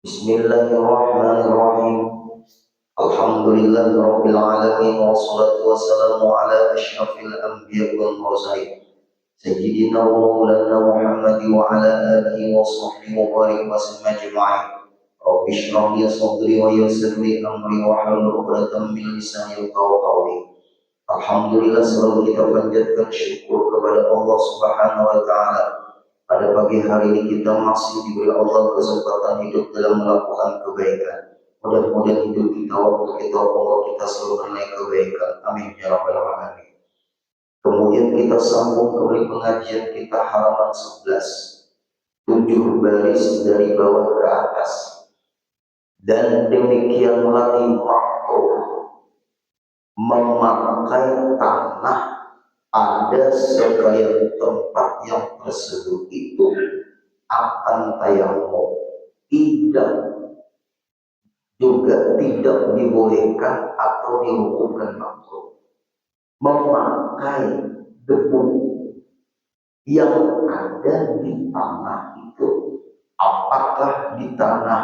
Bismillahirrahmanirrahim. Alhamdulillahirabbil alamin wassalatu wassalamu ala asyrafil anbiya'i wal mursalin sayyidina wa maulana Muhammad wa ala alihi wa sahbihi wa barik wa sallim ajma'in. Rabbi shrah li sadri wa yassir li amri wa hlul 'uqdatam min lisani yafqahu qawli. Alhamdulillah, selalu kita panjatkan syukur kepada Allah Subhanahu wa taala. Pada pagi hari ini kita masih diberi Allah kesempatan hidup dalam melakukan kebaikan. Mudah-mudahan hidup kita, waktu kita, umur kita selalu bernaik kebaikan. Amin ya rabbal alamin. Kemudian kita sambung kembali pengajian kita halaman 11, 7 baris dari bawah ke atas. Dan demikian lagi makruh memakai tanah ada sekalian tempat yang tersebut itu akan tayamum, juga tidak dibolehkan atau dihukumkan makruh memakai debu yang ada di tanah itu, apakah di tanah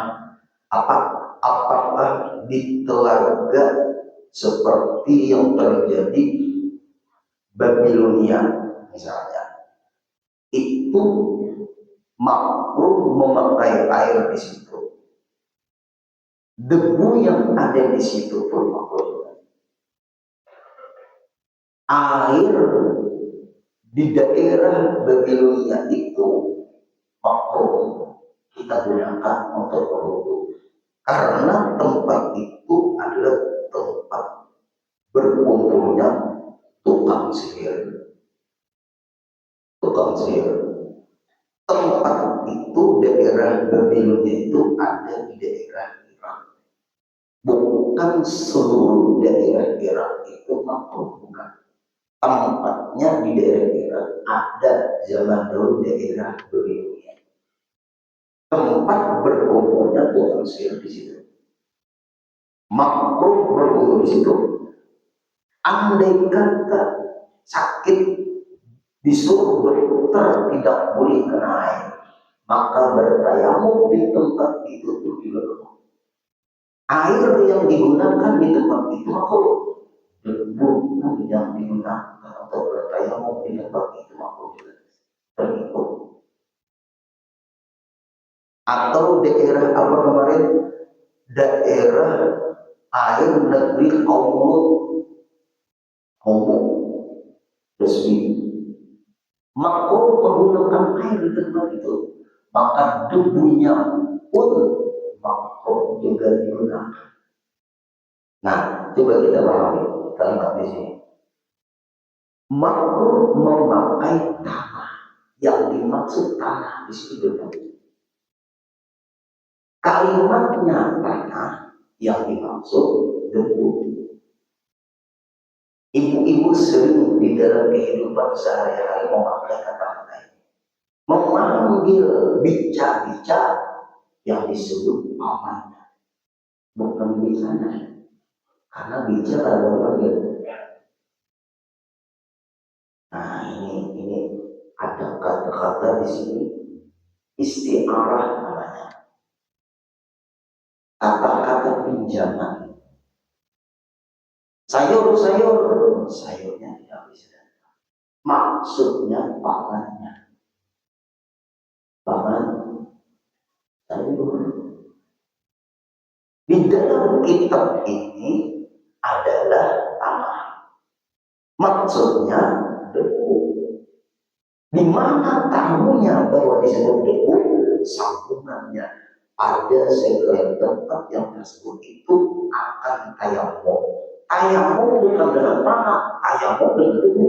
apakah di telaga seperti yang terjadi Babilonia misalnya, itu makruh memakai air di situ. Debu yang ada di situ pun makruh. Air di daerah Babilonia itu makruh kita gunakan untuk berwudu, karena tempat itu adalah tempat berkumpulnya tukang sihir. Tempat itu, daerah Babilonia itu ada di daerah Irak. Bukan seluruh daerah Irak itu makruh, bukan. Tempatnya di daerah Irak ada zaman dahulu daerah Babilonia. Tempat berkumpulnya tukang sihir di situ. Makruh berkumpul di situ. Andai kata sakit disuruh berputar tidak boleh kena air, maka bertayamum di tempat itu juga makruh. Air yang digunakan di tempat itu makruh. Debu yang digunakan untuk bertayamum di tempat itu makruh juga. Terikut. Atau daerah apa kemarin? Daerah air negeri Homo resmi, makruh menggunakan air di tempat itu, maka debunya pun makruh juga digunakan. Nah, coba kita pahami kalimat di sini. Makruh memakai tanah, yang dimaksud tanah di sini debu. Kalimatnya tanah, yang dimaksud debu. Ibu-ibu sering di dalam kehidupan sehari-hari memakai kata-kata ini, memanggil bica-bica yang disebut pamannya, bukan bicanya, karena bica kalau memanggil. Nah, ini ada kata-kata di sini istiarah namanya, kata-kata pinjaman. Sayurnya tidak bisa. Maksudnya pamannya, paman sayur. Di dalam kitab ini adalah tanah, maksudnya debu. Di mana tahunya bahwa disebut debu? Sambungannya ada sekalian tempat yang tersebut itu akan tayamum. Tayamum bukan dengan tanah, tayamum dengan debu.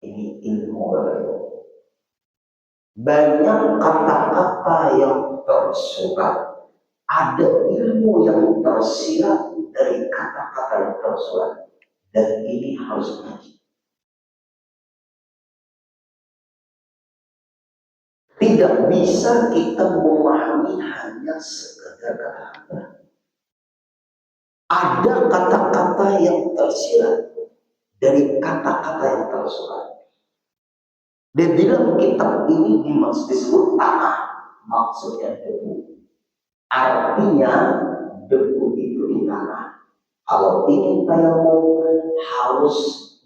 Ini ilmu baru. Banyak kata-kata yang tersurat, ada ilmu yang tersirat dari kata-kata yang tersurat, dan ini harus ngaji. Tidak bisa kita memahami hanya sekedar kata-kata. Ada kata-kata yang tersirat dari kata-kata yang tersurat. Dan dalam kitab ini disebut tanah, maksudnya debu. Artinya debu itu di tanah. Kalau ingin tayamum harus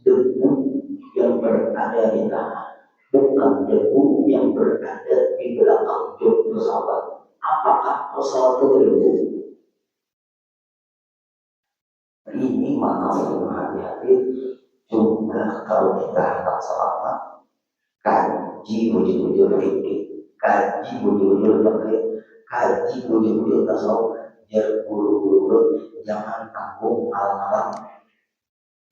debu yang berada di tanah, bukan debu yang berada di belakang jok pesawat. Apakah pesawat itu debu? Ini maaf hati-hati juga kalau kita hendak selamat, kaji bujur-bujur fikih, kaji bujur-bujur fikih, kaji bujur-bujur tasawuf, jangan buru-buru, jangan tanggung malam-malam.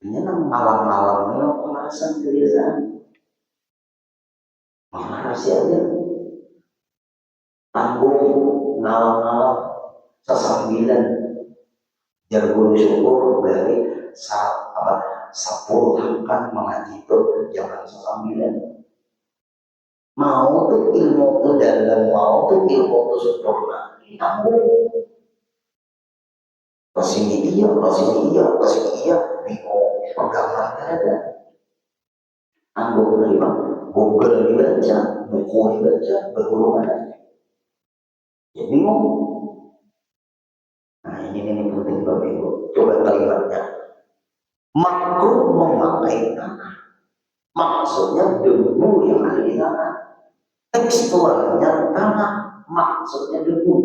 Ini kan malam-malam ini pemanasan kebiasaan. Malas aja, tanggung malam-malam sesambilan, jangan buru syukur dari sepuluhkan mengaji itu jangan sesambilan. Mau tuh ilmu tuh dalam, mau tuh ilmu tuh sempurna, tanggung. Kesini iya, bingung, pegangan ada. Tanggung dari mana? Google dibaca, buku dibaca, berguru mana? Ya bingung. Nah ini penting Bapak Ibu. Coba kalimatnya. Makruh memakai tanah. Maksudnya debu yang ada di tanah. Tekstualnya tanah, maksudnya debu.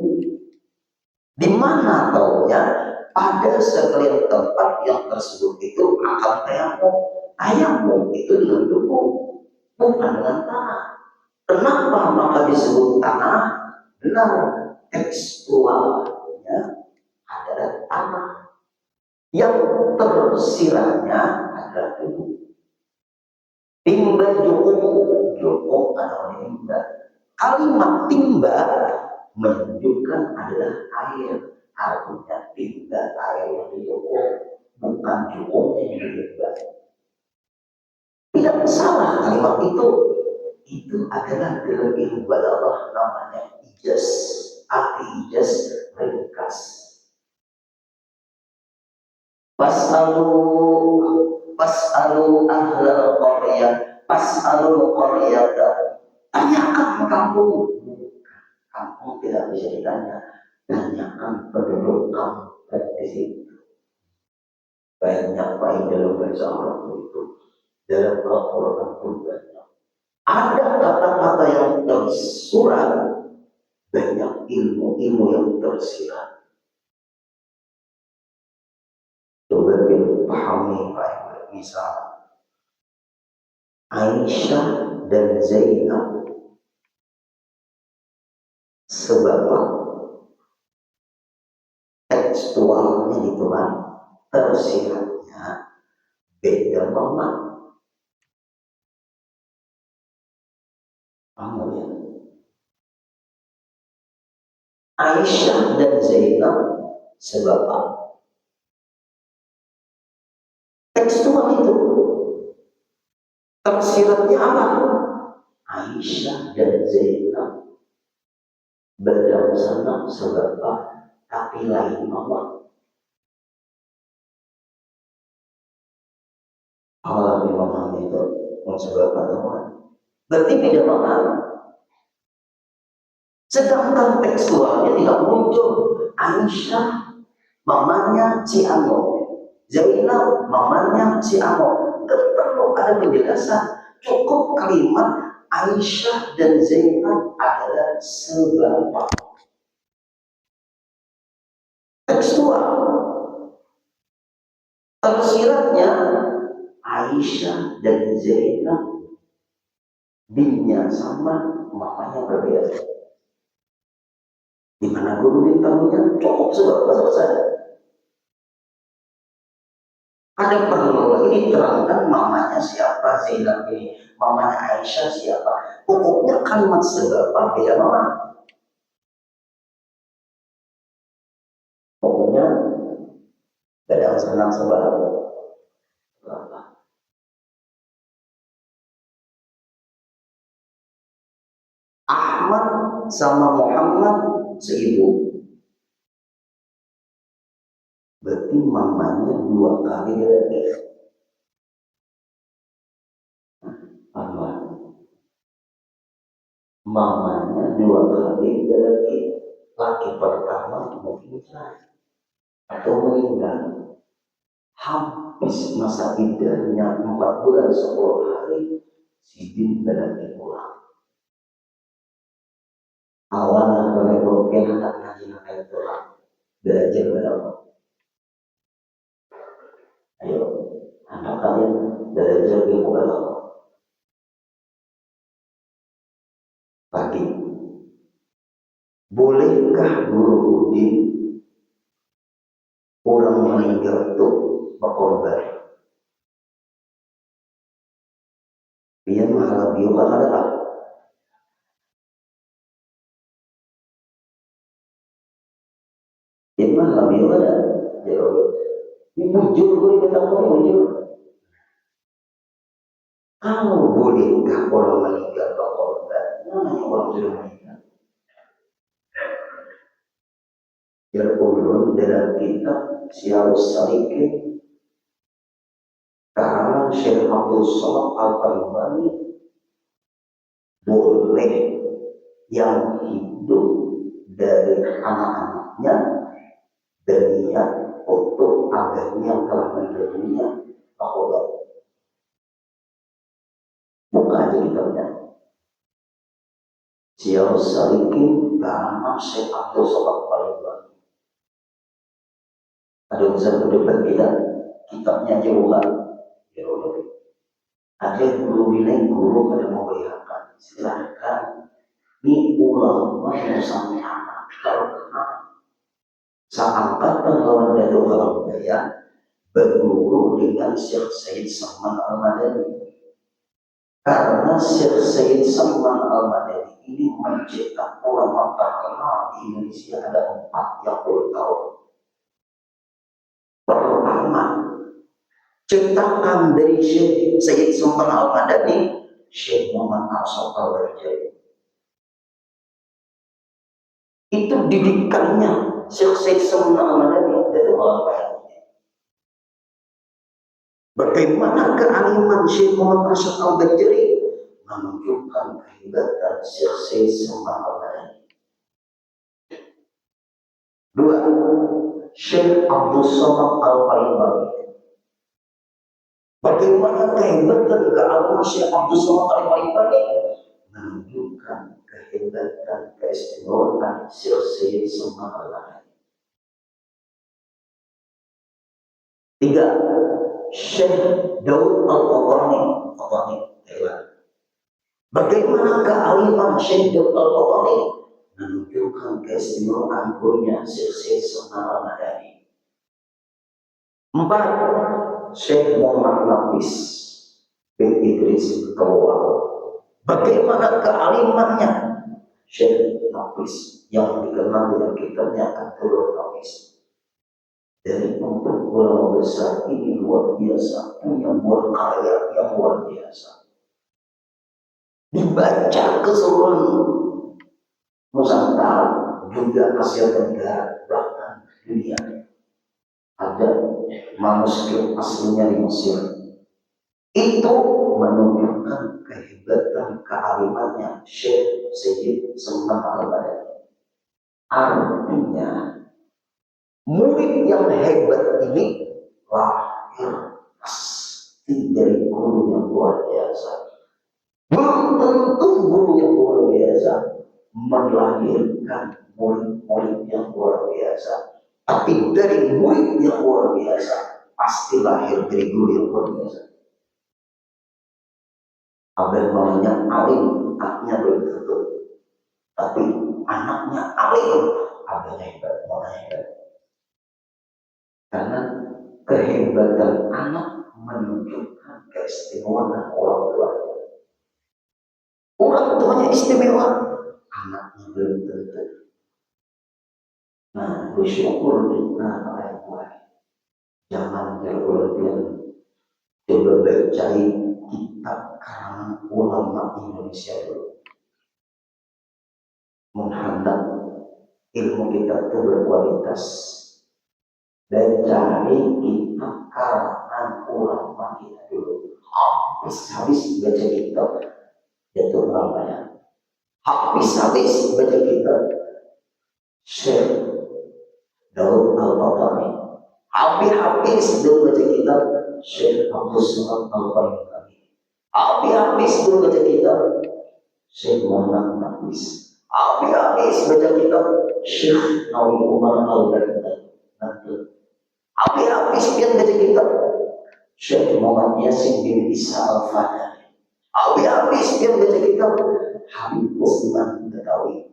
Di mana taunya? Pada sekalian tempat yang tersebut itu akan tayamum. Tayamum itu dengan debu, bukan dengan tanah. Kenapa maka disebut tanah? Benar, tekstualnya adalah tanah. Yang tersiratnya adalah debu. Timba jokong adalah timba. Kalimat timba menunjukkan adalah air. Artinya timba air yang dijokong, bukan jokongnya yang timba. Tidak salah kalimat itu. Itu adalah dalam ilmu balaghah namanya ijaz. Arti ijaz ringkas. Pas'alu ahlal qaryah, pas'alul qaryata. Tanyakan kampung. Kampung tidak bisa ditanya. Tanyakan penduduk kampung di situ. Banyak baik dalam bahasa Arab itu, dalam Al-Quran pun banyak. Ada kata-kata yang tersurat, banyak ilmu-ilmu yang tersirat. Coba pahami baik. Misal Aisyah dan Zainab sebab tekstualnya itu kan tersiratnya beda banget. Kamu ya, Aisyah dan Zainab sebab tekstual itu tersiratnya apa? Aisyah dan Zainab berdasarkan sebab tapi lain Allah. Allah memang itu sebab teman. Berarti beda banget. Sedangkan tekstualnya tidak muncul. Aisyah mamanya si Amr, Zainab mamanya si Amr. Tidak perlu ada penjelasan. Cukup kalimat Aisyah dan Zainab adalah sebab. Tekstual. Tersiratnya Aisyah dan Zainab, binnya sama, mamanya berbeda. Di mana guru ditahunya cukup sebab selesai. Ada perlu lagi diterangkan mamanya siapa Zainab ini, mamanya Aisyah siapa. Pokoknya kalimat sebab beda mama. Pokoknya tidak senang sebab. Ahmad sama Muhammad seibu. Berarti mamanya dua kali lagi. Ahmad. Mamanya dua kali balik lagi laki pertama mungkin cerai atau meninggal, habis masa iddahnya 4 bulan 10 hari, si bin lagi pulang. Awalnya menegurkan anak ngaji nak pulang belajar berapa? Ayo, anak kalian belajar ilmu berapa? Pagi. Bolehkah guru udin orang meninggal itu berkorban? Dia malah biuka ada tak? Dia malah biuka ada. Ini mujur, boleh ketemu mujur. Kalau bolehkah orang meninggal berkorban? Namanya orang sudah meninggal. Ulun dalam kitab Syiarus Salikin karangan Syekh Abdul Somad Al-Albani, boleh yang hidup dari anak-anaknya berniat untuk agarnya yang telah meninggal dunia berkorban. Buka aja kitabnya Syiarus Salikin karangan Syekh Abdul Somad Al-Albani. Ada usaha berdebat kita, kitabnya jauhan. Ada guru bilang guru kada mau melihatkan, silahkan. Ini ulama yang sampai anak kalau kenal seangkatan lawan Dato' Kalambaya berguru dengan Syekh Said Salman Al-Madani. Karena Syekh Said Salman Al-Madani ini mencetak ulama terkenal di Indonesia ada 4 yang perlu tahu. Pertama, cetakan dari Syekh Said Salman Al-Madani, Syekh Muhammad Arsyad Al-Barjali. Itu didikannya Syekh Said Salman Al-Madani dari orang baik. Bagaimana kealiman Syekh Muhammad Arsyad Al-Barjali menunjukkan kehebatan Syekh Said Salman Al-Madani. 2. Syekh Abdul Somad Al-Albani. Bagaimana kehebatan kealiman Syekh Abdul Somad Al-Albani menunjukkan kehebatan keistimewaan Syekh Said Salman Al-Madani. 3. Syekh Daud Al-Qatani, Thailand. Bagaimana kealiman Syekh Daud Al-Qatani menunjukkan keistimewaan gurunya Syekh Said Salman Al-Madani. 4. Syekh Muhammad Nafis bin Idris Kawal. Bagaimana kealimannya Syekh Nafis yang dikenal dengan kitabnya An-Nurul Nafis. Dari 4 ulama besar ini luar biasa, punya buah karya yang luar biasa. Dibaca keseluruhan Nusantara, juga Asia Tenggara, bahkan dunia. Ada manuskrip aslinya di Mesir. Itu menunjukkan kehebatan kealimannya Syekh Said Salman Al-Madani. Artinya murid yang hebat ini lahir pasti dari guru yang luar biasa. Belum tentu guru yang luar biasa melahirkan murid-murid yang luar biasa. Tapi dari murid yang luar biasa pasti lahir dari guru yang luar biasa. Abang mamanya alim, anaknya belum tentu. Tapi anaknya alim, abangnya hebat, mamanya hebat. Karena kehebatan anak menunjukkan keistimewaan orang tua. Orang tuanya istimewa, anaknya belum tentu. Nah, bersyukur kita pada baik. Jangan berlebihan. Coba baca kitab karangan ulama Indonesia dulu. Menghendak ilmu kita itu berkualitas. Dan cari kitab karangan ulama kita dulu. Habis baca kitab, jatuh namanya. Habis-habis baca kitab Syekh Daud Al-Batani, habis-habis dulu baca kitab Syekh Abdul Somad Al-Fayyumi, habis-habis dulu baca kitab Syekh Muhammad Nafis, habis-habis baca kitab Syekh Nawawi Umar Al-Baghdadi, habis-habis dia baca kitab Syekh Muhammad Yasin bin Isa Al-Fadani, habis-habis dia baca kitab Habib Usman Betawi,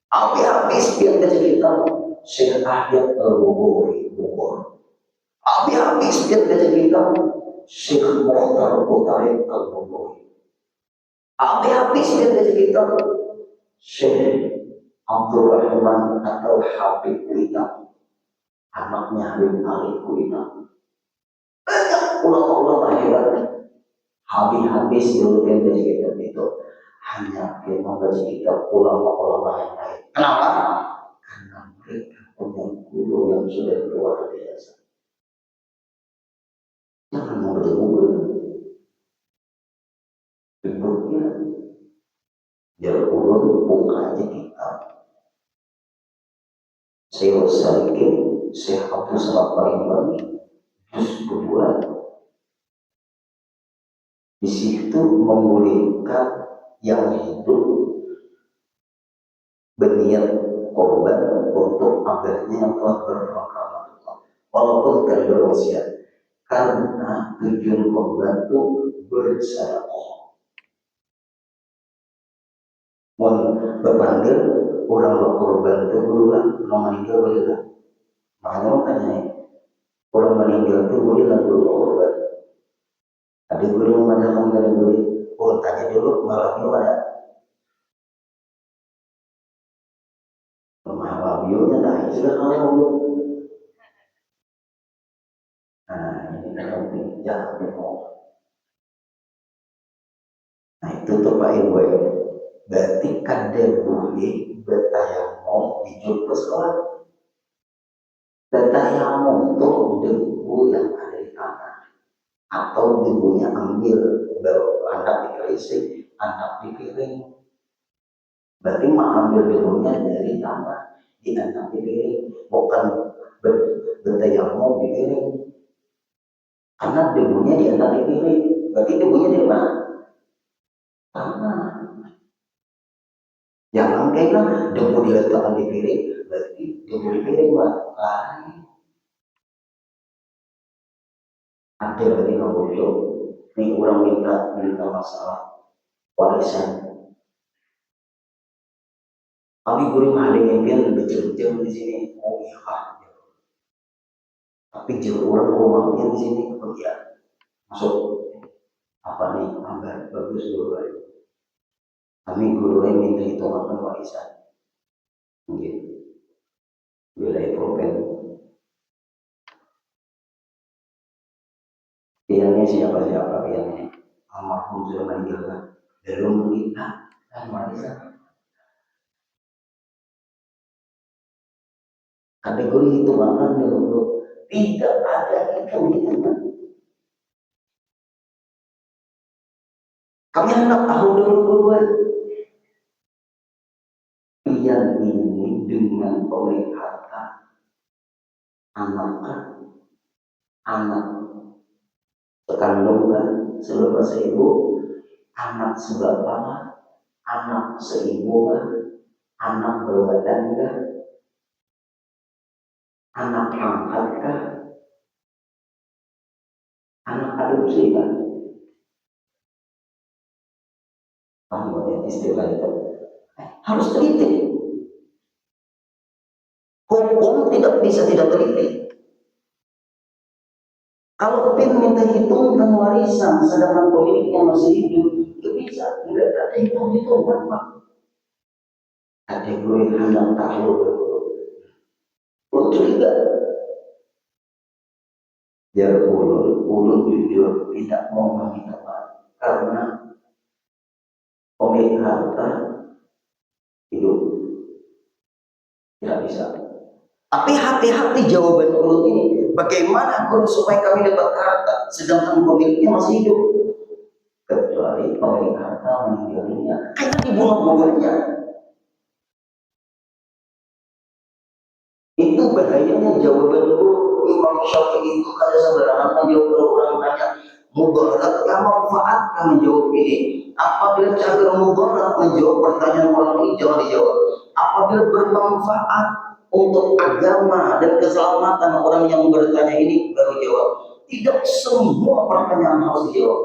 habis-habis dia baca kitab Syekh Ahmad Al-Bukhari Bogor, habis-habis dia baca kitab Syekh Mukhtar Utari Al-Bukhari, habis-habis dia baca kitab Syekh Abdul Rahman atau Habib Kuita, anaknya Habib Ali Kuita. Banyak ulama-ulama hebat. Habis-habis dulu dia baca kitab itu hanya dia membaca kitab ulama-ulama yang lain. Kenapa? Karena mereka punya guru yang sudah luar biasa. Jangan membaca buku. Bentuknya jalur ulun buka aja kitab. Saya Salikin, Syekh Abdul Somad Al-Fayyumi, juz 2. Di situ membolehkan yang hidup berniat korban untuk agarnya yang telah berpengalaman, walaupun tidak berwasiat, karena tujuan korban itu bersedekah. Mau berpanggil orang berkorban itu berulang, orang meninggal boleh lah. Makanya orang meninggal itu boleh lah berkorban. Ada guru mengatakan dari guru, oh tanya dulu malamnya ada. Malamnya dah sudah kalau. Nah ini kalau jangan bohong. Nah itu tuh Pak Ibu. Berarti kada boleh bertayamum di jumpa sekolah. Bertayamum itu debu yang ada di tanah, atau debunya ambil baru anak di kerisik, anak di piring. Berarti mengambil debunya dari tanah, di anak di piring, bukan bertayamum di piring. Karena debunya di anak di piring, berarti debunya di mana? Tanah. Jangan kayaknya debu diletakkan di piring, berarti debu di piring lah. Ada lagi ngomong itu, ini orang minta masalah warisan. Kami guru ada yang betul-betul di sini. Oh iya Pak. Tapi jauh orang rumahnya di sini, oh iya. Masuk apa nih? Anggar bagus dulu. Kami guru yang minta hitungan warisan. Mungkin wilayah provinsi. Pilihannya siapa pilihannya? Almarhum sudah meninggal kan? Belum kita kan warisan. Kategori hitungan dulu tidak ada hitungan. Kami hendak tahu dulu pilihan ini dengan pemilik harta anak sekandung kan sebelah seibu, anak sebelah anak seibu kan, anak berbadan kan, anak angkat kan, anak adopsi kan. Paham istilah itu? Harus teliti. Hukum tidak bisa tidak teliti. Kalau kepin minta hitungkan warisan sedangkan pemiliknya masih hidup, itu bisa. Tidak ada hitung-hitungan Pak. Kategori hendak tahu untuk juga. Biar ulun jujur tidak mau meminta maaf karena pemilik harta hidup tidak bisa. Tapi hati-hati jawaban ulun ini. Bagaimana supaya kami dapat harta sedangkan pemiliknya masih hidup? Kecuali kecuali pemilik harta meninggal dunia karena dibunuh gugurnya. Itu bahayanya jawaban Imam Syafi'i itu kalau sederhana menjawab orang tanya mudarat yang manfaat kami menjawab ini. Apabila cagar mudarat menjawab pertanyaan orang ini jangan dijawab. Apabila bermanfaat untuk agama dan keselamatan orang yang bertanya ini baru jawab. Tidak semua pertanyaan harus dijawab.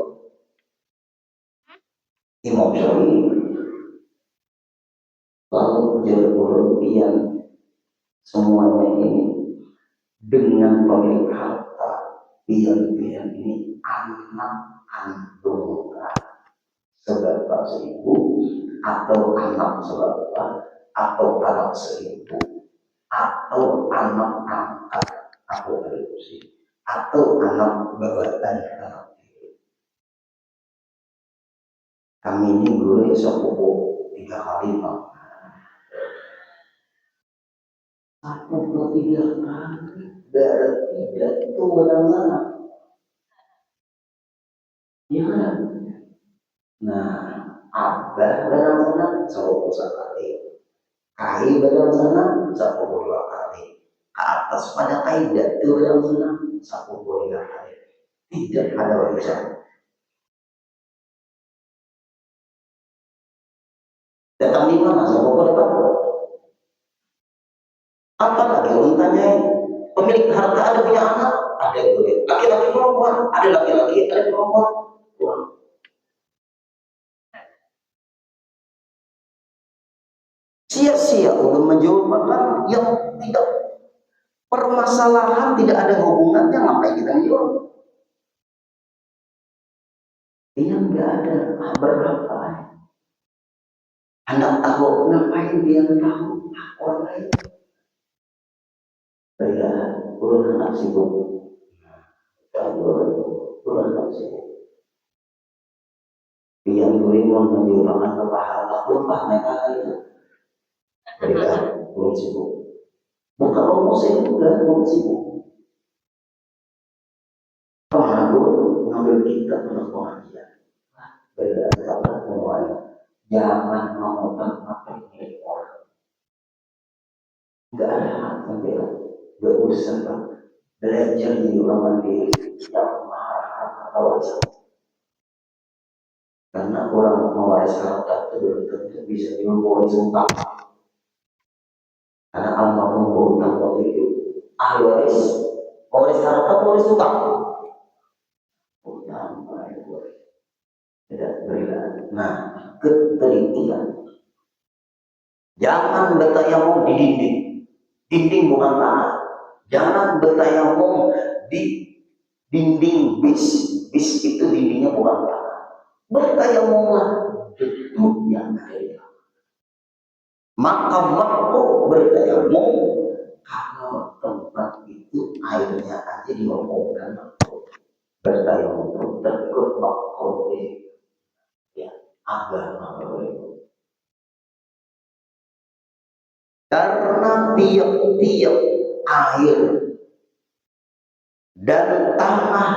Imam Syafi'i lalu berlebihan semuanya ini dengan pemilik harta pian-pian ini anak kandungnya seberapa seribu atau anak seberapa atau anak seribu atau anak angkat atau adopsi atau anak babatan anak kami ini guru sepupu 3 kali Pak. Aku 3 kali berarti itu benar-benar ya kan? Nah, abah benar-benar 10 kali kai benar-benar 10 kali ke atas pada kaidah itu benar-benar 10 kali tidak ada warisan. Datang di mana? 10 dapat apalagi orang tanya pemilik harta ada punya anak, ada yang boleh laki-laki perempuan, ada laki-laki, ada perempuan. Sia-sia untuk menjawab perkara yang tidak permasalahan tidak ada hubungannya, ngapain kita jawab? Dia nggak ada berapa. Anak tahu ngapain dia tahu orang lain. Saya kurang anak sibuk. Kurang anak sibuk. Dia mau menjualkan kepahala lupa mereka itu. Mereka kurang sibuk. Bukan orang sibuk, kurang sibuk. Pengaruh ngambil kita untuk pengajian. Beda sama semuanya. Jangan mau apa milik orang. Enggak ada hak membela. Enggak usah Pak. Belajar di orang mandiri yang marah atau warisan. Karena orang mewaris harta itu belum tentu bisa mewaris utang. Karena almarhum berutang waktu itu. Ahli waris, mewaris harta, mewaris utang. Utang, tidak berilah. Nah, ketelitian. Jangan bertayamum di dinding. Dinding bukan tanah. Jangan bertayamum di dinding bis. Bis itu dindingnya bukan tanah. Bertayamumlah gedung yang ada. Maka waktu bertayamum kalau tempat itu airnya aja diomongkan bertayamum terikut waktu ya agama itu. Karena tiap-tiap air dan tanah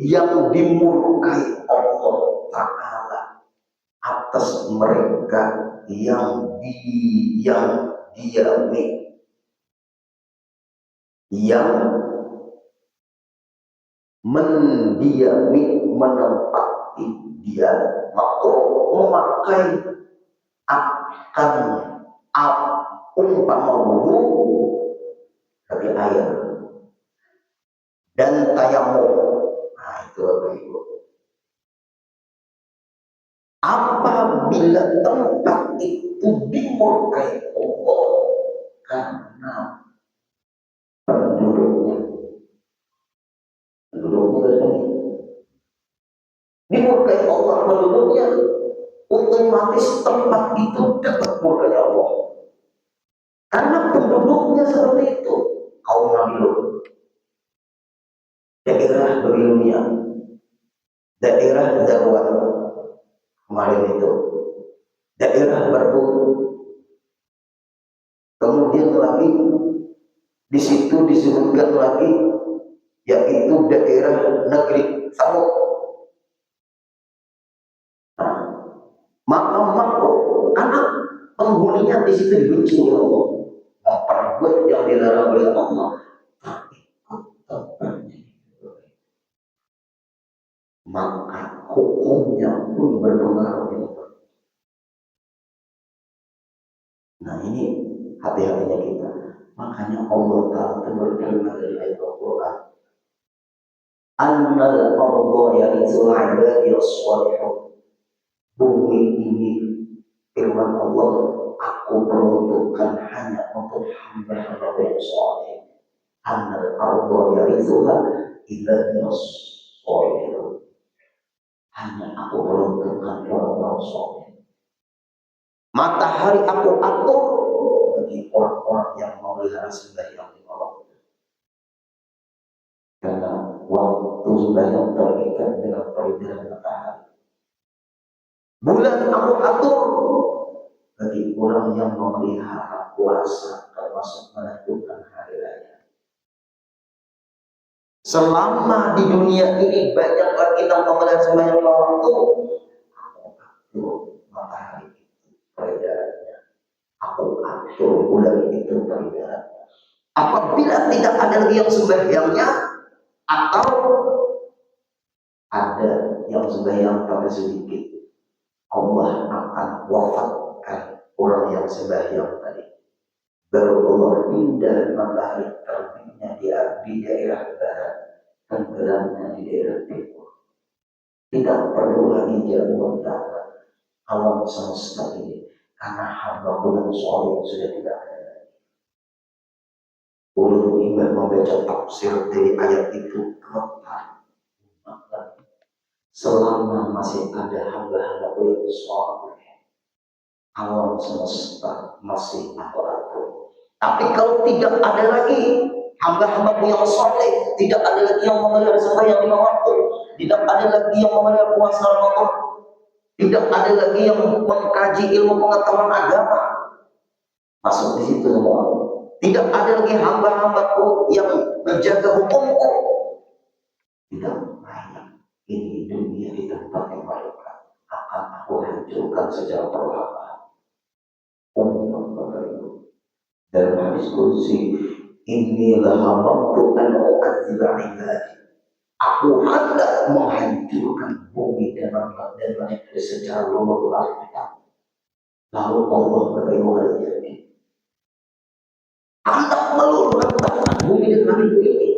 yang dimurkai Allah Ta'ala atas mereka yang diami, yang mendiami, menempati dia, maka memakai akan umpama wudu dari air dan tayamum. Nah itu apa itu? Apabila tempat itu dimurkai Allah karena penduduknya dimurkai Allah penduduknya, otomatis tempat itu dapat murkai Allah karena penduduknya seperti itu. Kaum Nabi Lut, daerah Babilonia, daerah Zarwan kemarin itu, daerah Barbun, kemudian lagi di situ disebutkan lagi yaitu daerah negeri Samud. penghuninya di situ dibenci oleh Allah, memperbuat yang dilarang oleh Allah, maka hukumnya pun berpengaruh. Nah ini hati-hatinya kita. Makanya Allah Ta'ala berfirman dari ayat Al-Quran, Annal arda yarithuha ibadiyas shalihun. Bumi ini, firman Allah, aku peruntukkan hanya untuk hamba-hamba yang saleh. Annal arda yarithuha ibadiyas shalihun. Hanya aku peruntukkan orang-orang saleh. Matahari aku atur bagi orang-orang yang memelihara sembahyang di malam. Karena waktu sembahyang terikat dengan peredaran matahari. Bulan aku atur bagi orang yang memelihara puasa, termasuk menentukan hari raya. Selama di dunia ini banyak lagi yang memelihara sembahyang lima waktu, aku atur matahari itu peredarannya. Aku atur bulan itu peredarannya. Apabila tidak ada lagi yang sembahyangnya, atau ada yang sembahyang tapi sedikit, Allah akan wafatkan orang yang sembahyang tadi. Baru Allah pindah matahari terbitnya di daerah barat, tenggelamnya di daerah timur. Tidak perlu lagi jauh dapat alam semesta ini, karena hamba yang soleh sudah tidak ada lagi. Ulul Imam membaca tafsir dari ayat itu gemetar. Selama masih ada hamba-hamba yang soleh, alam semesta masih aku atur. Tapi kalau tidak ada lagi hamba-hamba yang soleh, tidak ada lagi yang memelihara sembahyang lima waktu, tidak ada lagi yang memelihara puasa Ramadan, tidak ada lagi yang mengkaji ilmu pengetahuan agama, masuk di situ semua. Tidak ada lagi hamba-hambaku yang menjaga hukumku. Tidak layak ini dunia di tempat yang mereka akan aku hancurkan secara perlahan. Dalam hadis qudsi, inilah hamamtu an u'adziba ibadi. Aku hendak menghancurkan bumi dan langit secara luas. Lalu Allah berfirman, hendak meluluhkan bumi dan langit ini.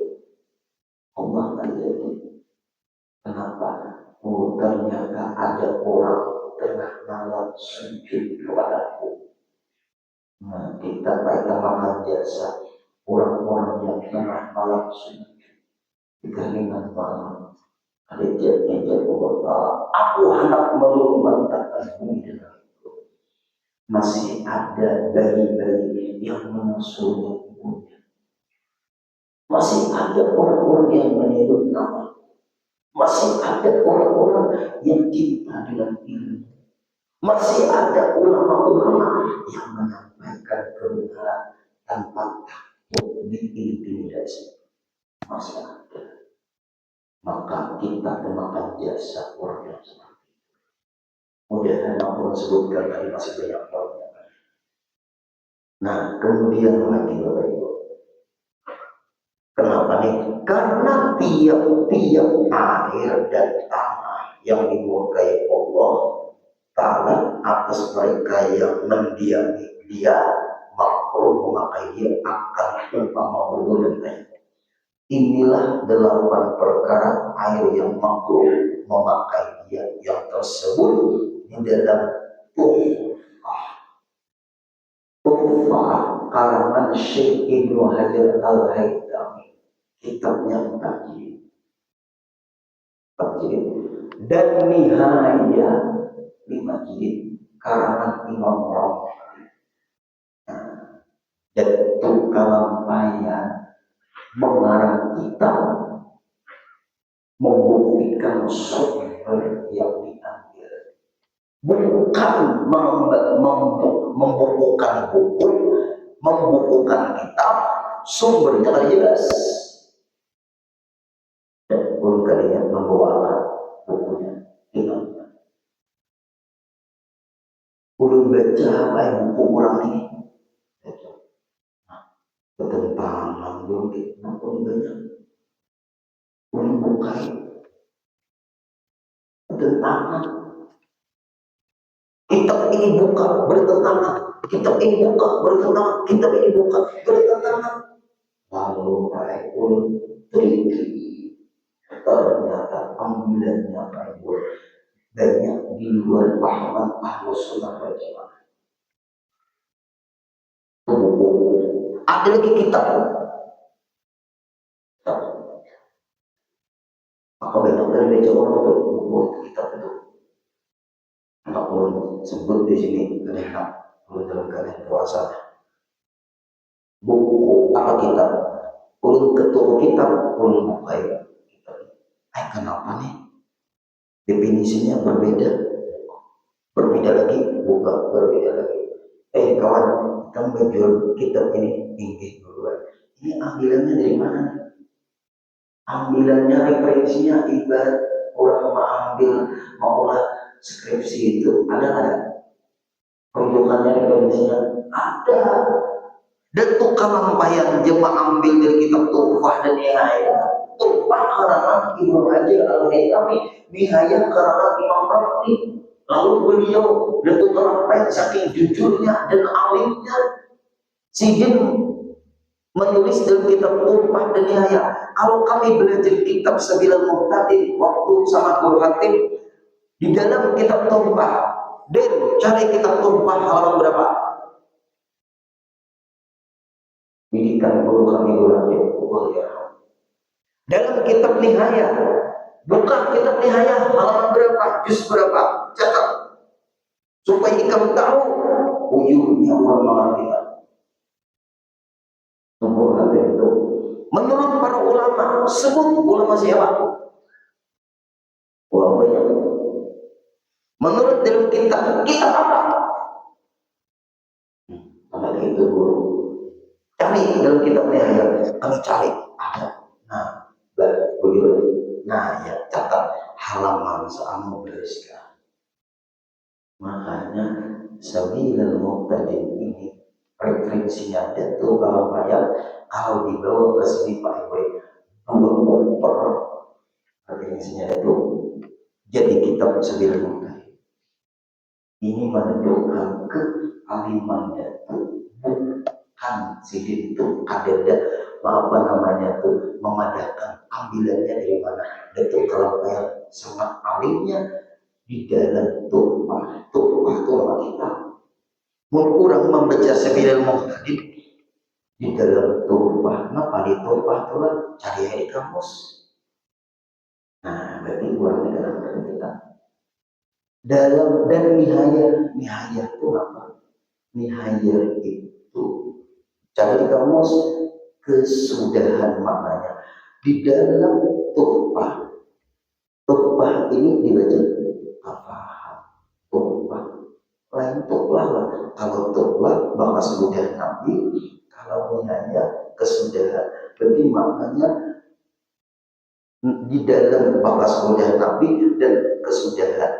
Allah berfirman, kenapa? Oh, ternyata ada orang tengah malam sujud kepadaku. Nah, kita makan jasa orang-orang yang tengah malam sujud di keringan malam. Ada jatuh Allah. Aku hendak meluluhkan bumi dan langit. Masih ada bayi-bayi yang mengasuhnya ibunya. Masih ada orang-orang yang menyebut nama. Masih ada orang-orang yang cinta dengan ilmu. Masih ada ulama-ulama yang menyampaikan kebenaran tanpa takut diintimidasi. Masih ada. Maka kita kemakan jasa orang yang seperti itu. Mudah-mudahan Allah sebutkan tadi masih banyak orang. Nah, kemudian lagi Bapak Ibu. Kenapa nih? Karena tiap-tiap air dan tanah yang dimurkai Allah Ta'ala atas mereka yang mendiami dia, makruh memakai dia akan umpama bulu dan air. Inilah 8 perkara air yang makruh memakai dia yang tersebut di dalam Tuhfah karangan Syekh Ibnu Hajar Al-Haytami, kitabnya Tajrid dan Nihayah di Majid karangan Imam Rawi. Dan Tukalampaya mengarang kita membuktikan sumber yang diambil, bukan membukukan buku, membukukan kitab, sumbernya kan jelas. Dan pun kalian membawakan bukunya, kitabnya. Ulun baca apa yang buku orang ini. Ketentangan yang kenapa banyak orang bukai ketentangan. Kitab ini buka bertentangan, kitab ini buka bertentangan, kitab ini buka bertentangan. Lalu baik pun teliti, ternyata ambilannya baik pun banyak di luar pahaman Ahlus Sunnah wal Jamaah. Ada lagi kitab. Maka banyak dari baca orang itu buku kitab itu. Anak pun sebut di sini karena dalam keadaan puasa. Buku apa kitab? Ulun ketua kitab, ulun bukai kitab. Kenapa nih? Definisinya berbeda. Berbeda lagi, buka berbeda lagi. Kawan, kamu menjual kitab ini tinggi duluan. Ini ambilannya dari mana? Ambilannya referensinya ibarat orang mengolah skripsi itu ada rujukannya referensinya ada. Dan tukang lampayan jemaah ambil dari kitab Tuhfah dan Nihayah. Tuhfah karangan Ibnu Hajar Al-Haytami, Nihayah karangan Imam Rafi. Lalu beliau dan tukang lampayan saking jujurnya dan alimnya, Sijin menulis dalam kitab Tuhfah dan Nihayah. Kalau kami belajar kitab Sabilul Muhtadin waktu sama Guru Hatim di dalam kitab Tuhfah, dan cari kitab Tuhfah halaman berapa? Didikan guru kami Guru Hatim. Dalam kitab Nihayah, bukan kitab Nihayah halaman berapa, juz berapa, catat supaya kamu tahu ujungnya orang mengerti. Sempurna itu. Menurut para ulama, sebut ulama siapa? Ulama banyak. Menurut dalam kitab apa? Apa itu guru? Cari dalam kitab Nihayah, kami cari ada. Nah, ya catat halaman sama bereskan. Makanya Sabilul Muhtadin ini referensinya itu kalau dibawa ke sini Pak Ibu, per referensinya itu jadi kitab Sabilul Muhtadin. Ini menunjukkan kealiman datu, bukan sidin itu ada memadahkan ambilannya dari mana. Datu kalau sangat alimnya di dalam Tuhfah itu nama kita. Kurang membaca Sabilul Muhtadin di dalam Tuhfah. Kenapa di Tuhfah itu lah cari di kamus. Nah, berarti kurang di dalam kita. Dalam dan Nihayah itu apa? Nihayah itu cari di kamus kesudahan maknanya. Di dalam Tuhfah ini dibaca apa? Tuhfah lain Tuhfah. Kalau Tuhfah maka sudah Nabi, kalau Nihayah kesudahan. Berarti maknanya di dalam bakas sudah Nabi dan kesudahan.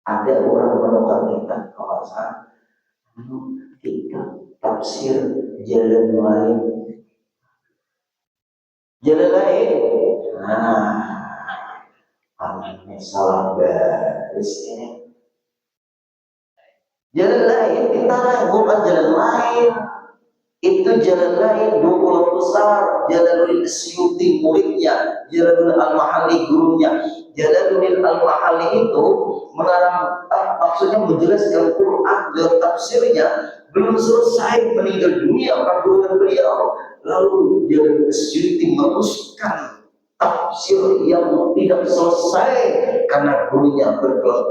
Ada orang menemukan kita kawasan kita tafsir jalan lain. Salah baris ini. Jalan lain kita bukan jalan lain. Itu jalan lain 20 besar. Jalaluddin Asyuti muridnya, Jalaluddin Al-Mahalli gurunya. Jalaluddin Al-Mahalli itu mengarang maksudnya menjelaskan Quran dan tafsirnya belum selesai meninggal dunia perguruan beliau. Lalu Jalaluddin Asyuti meneruskan tafsir yang tidak selesai karena gurunya berkelah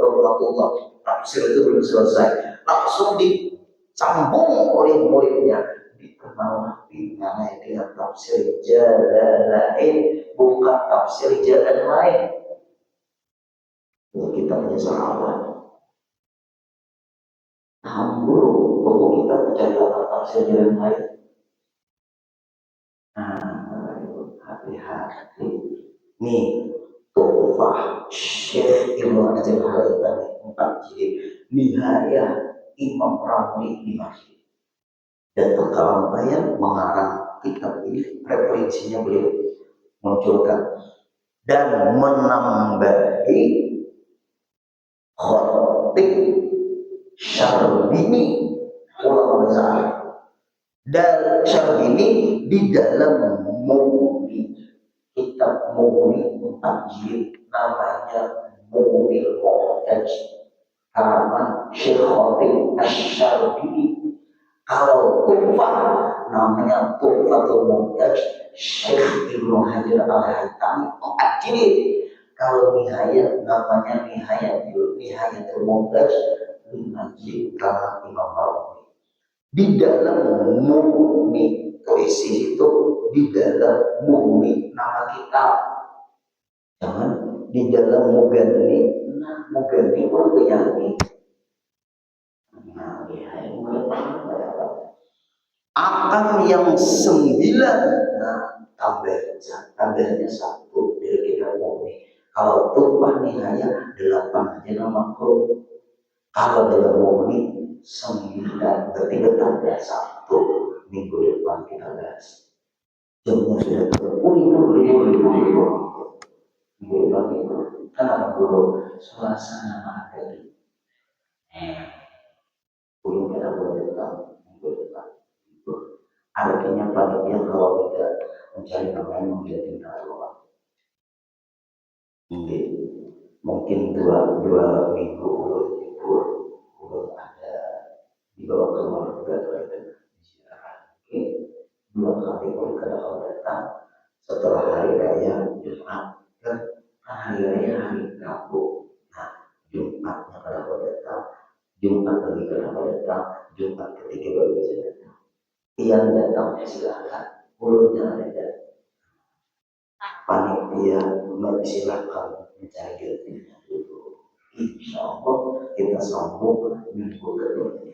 tafsir itu belum selesai. Langsung disambung oleh muridnya. Dikenal dengan tafsir jalan lain, bukan tafsir jalan lain. Ini kitabnya sahabat. Hambur buku kita mencari tafsir jalan lain. Hati-hati. Nih, Tuhfah Syekh Ibnu Hajar Al-Haytami 4 jilid, Nihayah Imam Ramli 5 jilid. Dan Tengkalam Bayan mengarang kitab ini, referensinya beliau munculkan dan menambahi Khatib Syarbini ulama besar. Dan Syarbini di dalam Mughni, kitab Mughni 4 jilid namanya Mughnil Muhtaj karangan Syekh Khatib Asy-Syarbini. Kalau Tuhfah namanya Tuhfatul Muhtaj Syekh Ibnu Hajar Al-Haytami 4 jilid. Kalau Nihayat namanya Nihayatul Muhtaj 5 jilid karena Imam Nawawi. Di dalam Mughni, tulis itu di dalam Mughni nama kitab. Jangan di dalam Mughni. Nah, Mughni pun penyanyi. Nah, akan yang 9, nah tambahnya 1 dari kitab Mughni. Kalau Tuhfah Nihayah 8 aja nama makruh. Kalau dalam Mughni 9, berarti bertambah 1. Minggu depan kita bahas. Jamnya sudah libur. Minggu depan itu kenapa dulu suasana materi. Belum kita boleh tahu minggu depan. Artinya panitia kalau kita mencari pemain menjadi keluar. Mungkin dua minggu belum ada di bawah keluar juga dan istirahat. Oke, 2 kali pun kalau datang setelah hari raya Jumat kan hari raya hari Rabu. Nah, Jumatnya kalau datang, Jumat lagi kalau datang, Jumat ketiga baru bisa datang. Yang datang silakan, belumnya ada panitia silakan mencari ilmunya dulu. Insya Allah kita sambung minggu kedua.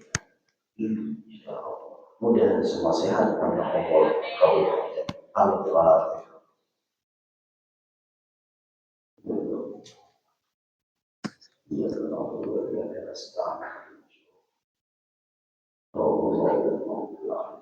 Insya Allah. Mudah semua sehat pada Allah. Al-Fatihah. Ya Allah, ya Allah.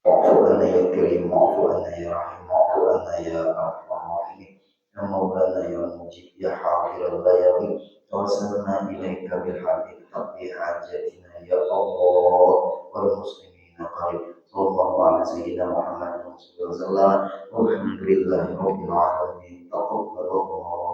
واعف عنا يا كريم، واعف عنا يا رحيم، واعف عنا يا ارحم الراحمين، يا مولانا يا مجيب يا حاضر البيان، توسلنا اليك بالحبيب تقضي حاجاتنا يا الله والمسلمين قريب. صلى الله على سيدنا محمد صلى الله عليه وسلم والحمد لله رب العالمين. تقبل الله